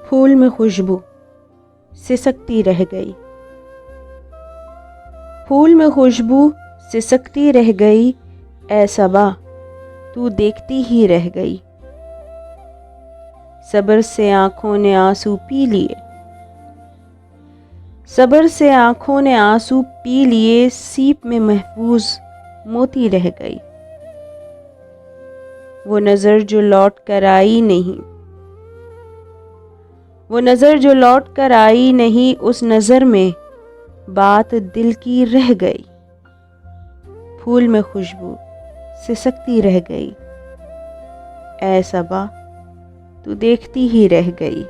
फूल में खुशबू सिसकती रह गई। फूल में खुशबू सिसकती रह गई, ऐ सबा तू देखती ही रह गई। सब्र से आंखों ने आंसू पी लिए, सब्र से आंखों ने आंसू पी लिए, सीप में महफूज मोती रह गई। वो नज़र जो लौट कर आई नहीं, वो नज़र जो लौट कर आई नहीं, उस नज़र में बात दिल की रह गई। फूल में खुशबू सिसकती रह गई, ऐ सबा तू देखती ही रह गई।